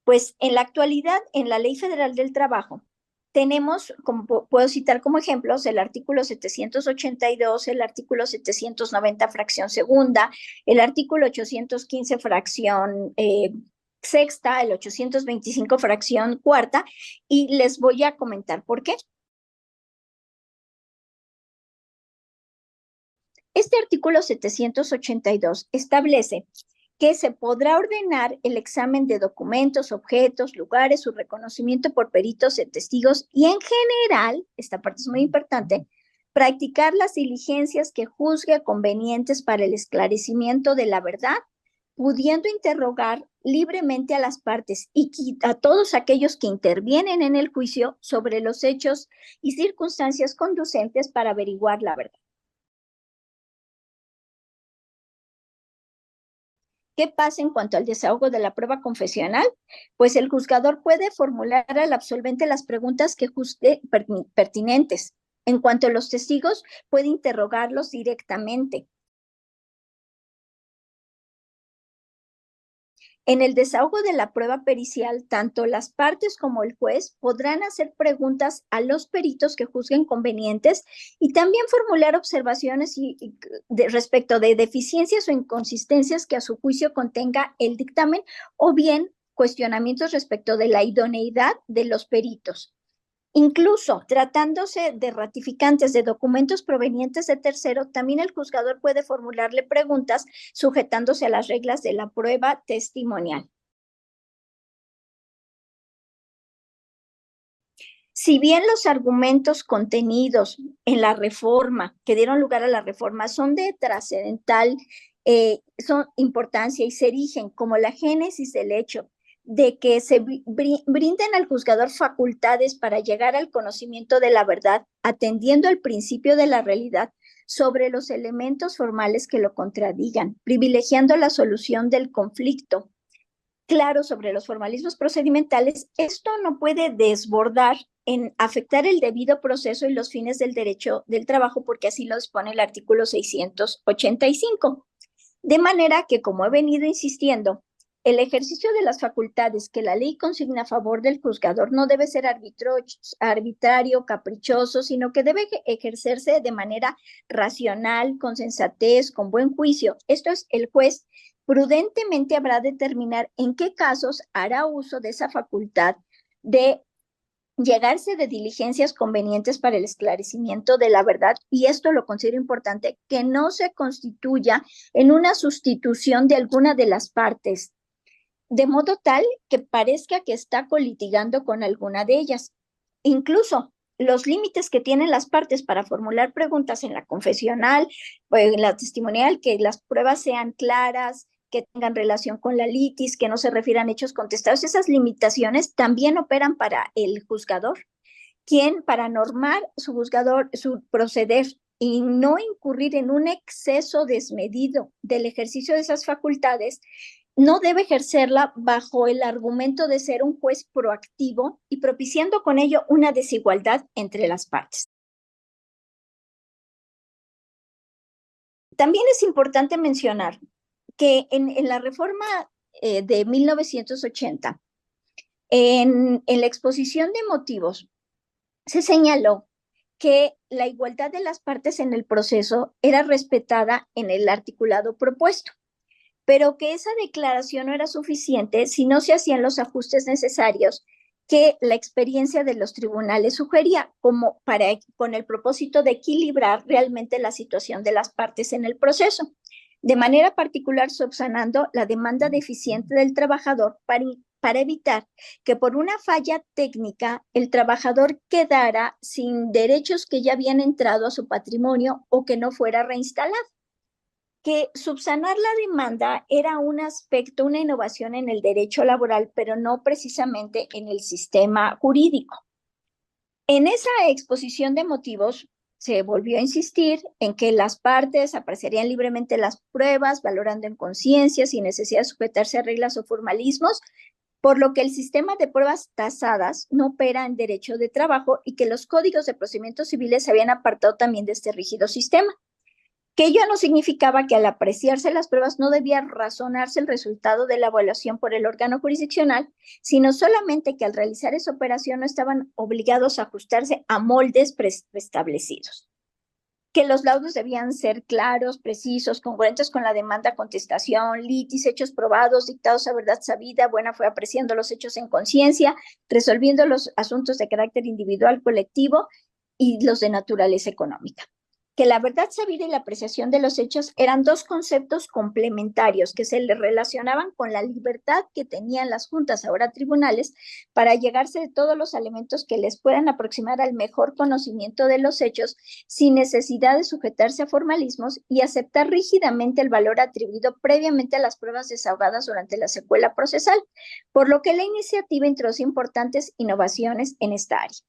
Pues en la actualidad, en la Ley Federal del Trabajo, tenemos, como puedo citar como ejemplos, el artículo 782, el artículo 790, fracción segunda, el artículo 815, fracción sexta, el 825, fracción cuarta, y les voy a comentar por qué. Este artículo 782 establece que se podrá ordenar el examen de documentos, objetos, lugares, su reconocimiento por peritos y testigos y en general, esta parte es muy importante, practicar las diligencias que juzgue convenientes para el esclarecimiento de la verdad, pudiendo interrogar libremente a las partes y a todos aquellos que intervienen en el juicio sobre los hechos y circunstancias conducentes para averiguar la verdad. ¿Qué pasa en cuanto al desahogo de la prueba confesional? Pues el juzgador puede formular al absolvente las preguntas que juzgue pertinentes. En cuanto a los testigos, puede interrogarlos directamente. En el desahogo de la prueba pericial, tanto las partes como el juez podrán hacer preguntas a los peritos que juzguen convenientes y también formular observaciones respecto de deficiencias o inconsistencias que a su juicio contenga el dictamen o bien cuestionamientos respecto de la idoneidad de los peritos. Incluso tratándose de ratificantes de documentos provenientes de tercero, también el juzgador puede formularle preguntas sujetándose a las reglas de la prueba testimonial. Si bien los argumentos contenidos en la reforma, que dieron lugar a la reforma, son de trascendental son importancia y se erigen como la génesis del hecho de que se brinden al juzgador facultades para llegar al conocimiento de la verdad, atendiendo al principio de la realidad sobre los elementos formales que lo contradigan, privilegiando la solución del conflicto. Claro, sobre los formalismos procedimentales, esto no puede desbordar en afectar el debido proceso y los fines del derecho del trabajo, porque así lo dispone el artículo 685. De manera que, como he venido insistiendo, el ejercicio de las facultades que la ley consigna a favor del juzgador no debe ser arbitrario, caprichoso, sino que debe ejercerse de manera racional, con sensatez, con buen juicio. Esto es, el juez prudentemente habrá de determinar en qué casos hará uso de esa facultad de llegarse de diligencias convenientes para el esclarecimiento de la verdad, y esto lo considero importante, que no se constituya en una sustitución de alguna de las partes, de modo tal que parezca que está colitigando con alguna de ellas. Incluso los límites que tienen las partes para formular preguntas en la confesional o en la testimonial, que las pruebas sean claras, que tengan relación con la litis, que no se refieran a hechos contestados, esas limitaciones también operan para el juzgador, quien para normar su proceder y no incurrir en un exceso desmedido del ejercicio de esas facultades, no debe ejercerla bajo el argumento de ser un juez proactivo y propiciando con ello una desigualdad entre las partes. También es importante mencionar que en la reforma de 1980, en la exposición de motivos, se señaló que la igualdad de las partes en el proceso era respetada en el articulado propuesto, pero que esa declaración no era suficiente si no se hacían los ajustes necesarios que la experiencia de los tribunales sugería, como con el propósito de equilibrar realmente la situación de las partes en el proceso, de manera particular subsanando la demanda deficiente del trabajador para evitar que por una falla técnica el trabajador quedara sin derechos que ya habían entrado a su patrimonio o que no fuera reinstalado. Que subsanar la demanda era un aspecto, una innovación en el derecho laboral, pero no precisamente en el sistema jurídico. En esa exposición de motivos se volvió a insistir en que las partes apreciarían libremente las pruebas, valorando en conciencia, sin necesidad de sujetarse a reglas o formalismos, por lo que el sistema de pruebas tasadas no opera en derecho de trabajo y que los códigos de procedimientos civiles se habían apartado también de este rígido sistema. Que ello no significaba que al apreciarse las pruebas no debía razonarse el resultado de la evaluación por el órgano jurisdiccional, sino solamente que al realizar esa operación no estaban obligados a ajustarse a moldes preestablecidos. Que los laudos debían ser claros, precisos, congruentes con la demanda, contestación, litis, hechos probados, dictados a verdad sabida, buena fue apreciando los hechos en conciencia, resolviendo los asuntos de carácter individual, colectivo y los de naturaleza económica. Que la verdad sabida y la apreciación de los hechos eran dos conceptos complementarios que se le relacionaban con la libertad que tenían las juntas, ahora tribunales, para llegarse de todos los elementos que les puedan aproximar al mejor conocimiento de los hechos sin necesidad de sujetarse a formalismos y aceptar rígidamente el valor atribuido previamente a las pruebas desahogadas durante la secuela procesal, por lo que la iniciativa introduce importantes innovaciones en esta área.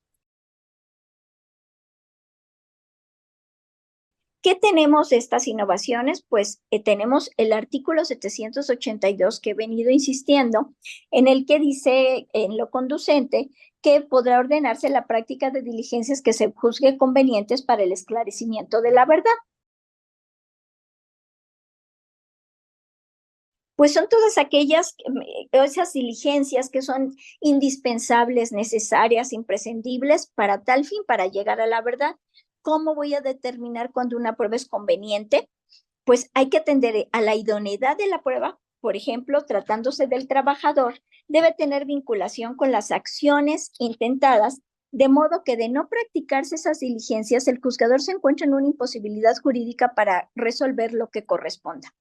¿Qué tenemos de estas innovaciones? Pues tenemos el artículo 782 que he venido insistiendo, en el que dice en lo conducente que podrá ordenarse la práctica de diligencias que se juzgue convenientes para el esclarecimiento de la verdad. Pues son todas esas diligencias que son indispensables, necesarias, imprescindibles para tal fin, para llegar a la verdad. ¿Cómo voy a determinar cuando una prueba es conveniente? Pues hay que atender a la idoneidad de la prueba. Por ejemplo, tratándose del trabajador, debe tener vinculación con las acciones intentadas, de modo que de no practicarse esas diligencias, el juzgador se encuentra en una imposibilidad jurídica para resolver lo que corresponda.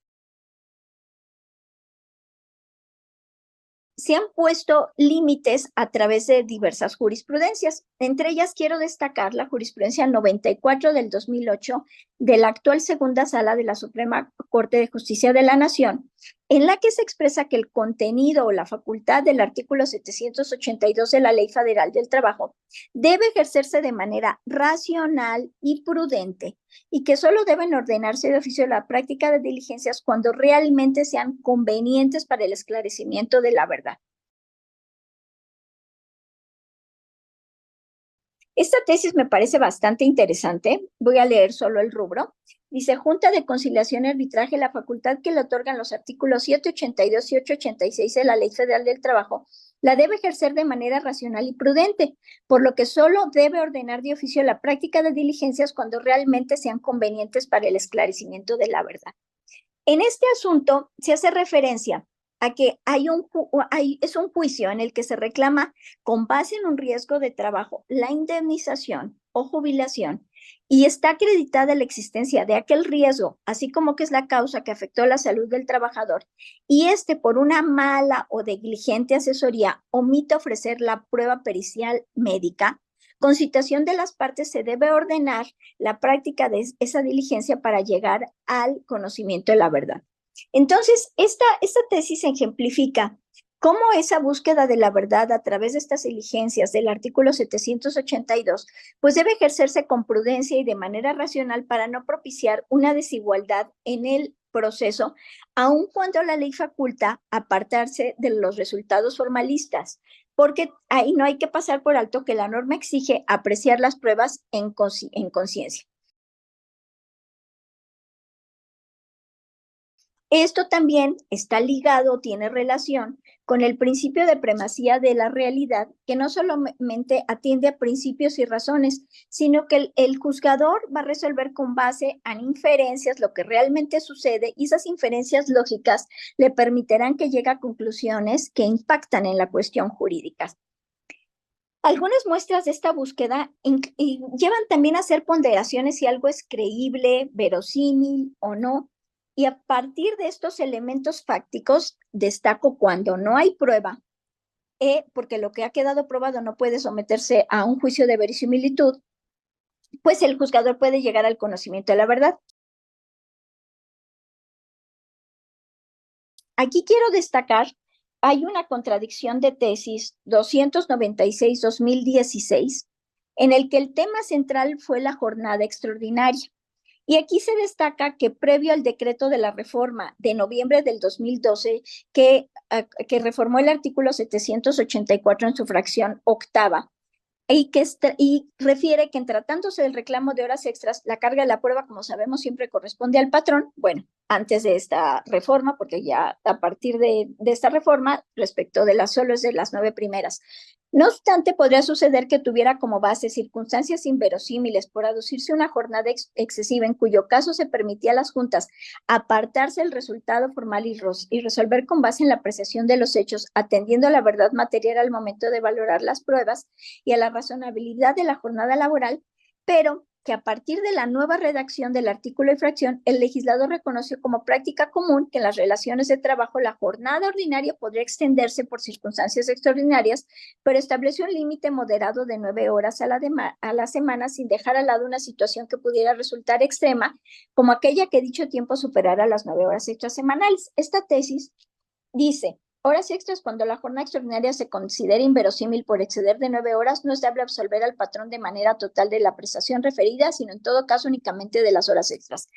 Se han puesto límites a través de diversas jurisprudencias. Entre ellas quiero destacar la jurisprudencia 94 del 2008 de la actual segunda sala de la Suprema Corte de Justicia de la Nación, en la que se expresa que el contenido o la facultad del artículo 782 de la Ley Federal del Trabajo debe ejercerse de manera racional y prudente y que solo deben ordenarse de oficio la práctica de diligencias cuando realmente sean convenientes para el esclarecimiento de la verdad. Esta tesis me parece bastante interesante. Voy a leer solo el rubro. Dice, Junta de Conciliación y Arbitraje, la facultad que le otorgan los artículos 782 y 886 de la Ley Federal del Trabajo, la debe ejercer de manera racional y prudente, por lo que solo debe ordenar de oficio la práctica de diligencias cuando realmente sean convenientes para el esclarecimiento de la verdad. En este asunto se hace referencia a que es un juicio en el que se reclama con base en un riesgo de trabajo la indemnización o jubilación y está acreditada la existencia de aquel riesgo, así como que es la causa que afectó la salud del trabajador y por una mala o negligente asesoría omite ofrecer la prueba pericial médica. Con citación de las partes se debe ordenar la práctica de esa diligencia para llegar al conocimiento de la verdad. Entonces, esta tesis ejemplifica cómo esa búsqueda de la verdad a través de estas diligencias del artículo 782, pues debe ejercerse con prudencia y de manera racional para no propiciar una desigualdad en el proceso, aun cuando la ley faculta apartarse de los resultados formalistas, porque ahí no hay que pasar por alto que la norma exige apreciar las pruebas en conciencia. Esto también está ligado, tiene relación con el principio de primacía de la realidad, que no solamente atiende a principios y razones, sino que el juzgador va a resolver con base en inferencias lo que realmente sucede y esas inferencias lógicas le permitirán que llegue a conclusiones que impactan en la cuestión jurídica. Algunas muestras de esta búsqueda llevan también a hacer ponderaciones si algo es creíble, verosímil o no. Y a partir de estos elementos fácticos, destaco cuando no hay prueba, porque lo que ha quedado probado no puede someterse a un juicio de verisimilitud, pues el juzgador puede llegar al conocimiento de la verdad. Aquí quiero destacar, hay una contradicción de tesis 296-2016, en el que el tema central fue la jornada extraordinaria. Y aquí se destaca que previo al decreto de la reforma de noviembre del 2012, que reformó el artículo 784 en su fracción octava, y refiere que en tratándose del reclamo de horas extras, la carga de la prueba, como sabemos, siempre corresponde al patrón. Bueno, antes de esta reforma, porque ya a partir de esta reforma, respecto de solo es de las 9 primeras. No obstante, podría suceder que tuviera como base circunstancias inverosímiles por aducirse una jornada excesiva, en cuyo caso se permitía a las juntas apartarse el resultado formal y resolver con base en la apreciación de los hechos, atendiendo a la verdad material al momento de valorar las pruebas y a la razonabilidad de la jornada laboral, pero que a partir de la nueva redacción del artículo y fracción, el legislador reconoció como práctica común que en las relaciones de trabajo la jornada ordinaria podría extenderse por circunstancias extraordinarias, pero estableció un límite moderado de 9 horas a la semana, sin dejar al lado una situación que pudiera resultar extrema, como aquella que dicho tiempo superara las 9 horas extras semanales. Esta tesis dice: horas extras cuando la jornada extraordinaria se considera inverosímil por exceder de 9 horas, no es dable absolver al patrón de manera total de la prestación referida, sino en todo caso únicamente de las horas extras.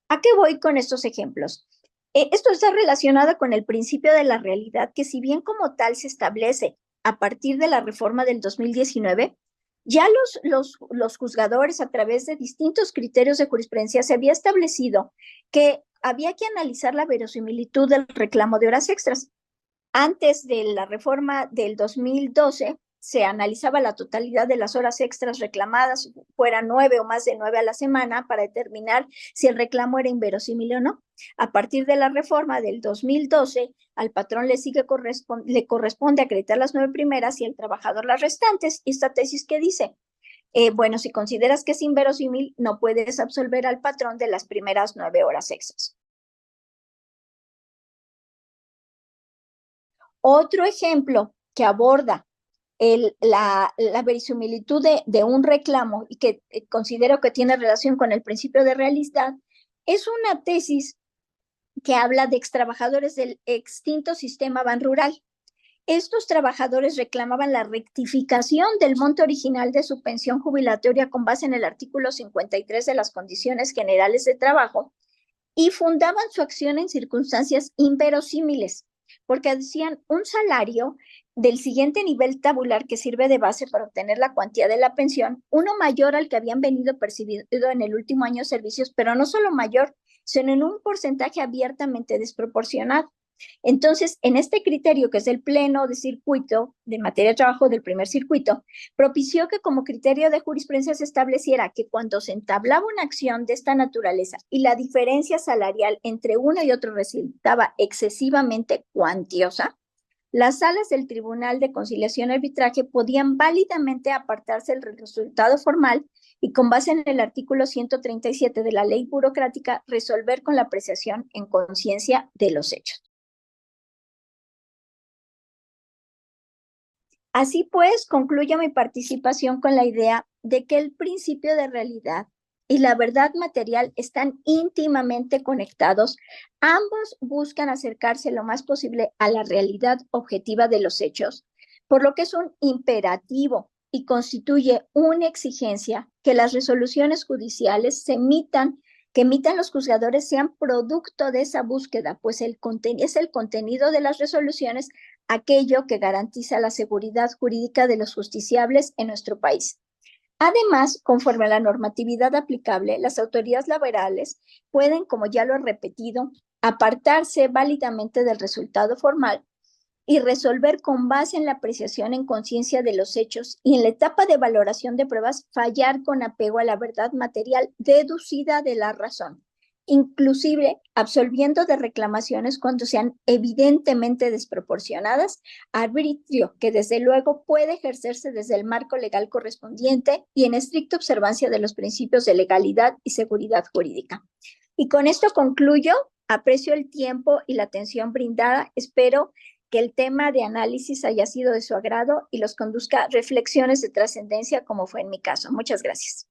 ¿A qué voy con estos ejemplos? Esto está relacionado con el principio de la realidad, que si bien como tal se establece a partir de la reforma del 2019, ya los juzgadores, a través de distintos criterios de jurisprudencia, se había establecido que había que analizar la verosimilitud del reclamo de horas extras. Antes de la reforma del 2012, se analizaba la totalidad de las horas extras reclamadas, fueran 9 o más de 9 a la semana, para determinar si el reclamo era inverosímil o no. A partir de la reforma del 2012, al patrón le corresponde acreditar las 9 primeras y al trabajador las restantes. Y esta tesis que dice: bueno, si consideras que es inverosímil, no puedes absolver al patrón de las primeras 9 horas extras. Otro ejemplo que aborda la verisimilitud de un reclamo y que considero que tiene relación con el principio de realidad es una tesis que habla de extrabajadores del extinto sistema ban rural. Estos trabajadores reclamaban la rectificación del monto original de su pensión jubilatoria con base en el artículo 53 de las Condiciones Generales de Trabajo y fundaban su acción en circunstancias inverosímiles, porque decían un salario del siguiente nivel tabular que sirve de base para obtener la cuantía de la pensión, uno mayor al que habían venido percibido en el último año de servicios, pero no solo mayor, sino en un porcentaje abiertamente desproporcionado. Entonces, en este criterio, que es el pleno de circuito de materia de trabajo del primer circuito, propició que como criterio de jurisprudencia se estableciera que cuando se entablaba una acción de esta naturaleza y la diferencia salarial entre uno y otro resultaba excesivamente cuantiosa, las salas del Tribunal de Conciliación y Arbitraje podían válidamente apartarse del resultado formal y, con base en el artículo 137 de la ley burocrática, resolver con la apreciación en conciencia de los hechos. Así pues, concluyo mi participación con la idea de que el principio de realidad y la verdad material están íntimamente conectados. Ambos buscan acercarse lo más posible a la realidad objetiva de los hechos, por lo que es un imperativo y constituye una exigencia que las resoluciones judiciales que emitan los juzgadores sean producto de esa búsqueda, pues es el contenido de las resoluciones aquello que garantiza la seguridad jurídica de los justiciables en nuestro país. Además, conforme a la normatividad aplicable, las autoridades laborales pueden, como ya lo he repetido, apartarse válidamente del resultado formal y resolver con base en la apreciación en conciencia de los hechos, y en la etapa de valoración de pruebas fallar con apego a la verdad material deducida de la razón, inclusive absolviendo de reclamaciones cuando sean evidentemente desproporcionadas, arbitrio que desde luego puede ejercerse desde el marco legal correspondiente y en estricta observancia de los principios de legalidad y seguridad jurídica. Y con esto concluyo. Aprecio el tiempo y la atención brindada. Espero que el tema de análisis haya sido de su agrado y los conduzca a reflexiones de trascendencia, como fue en mi caso. Muchas gracias.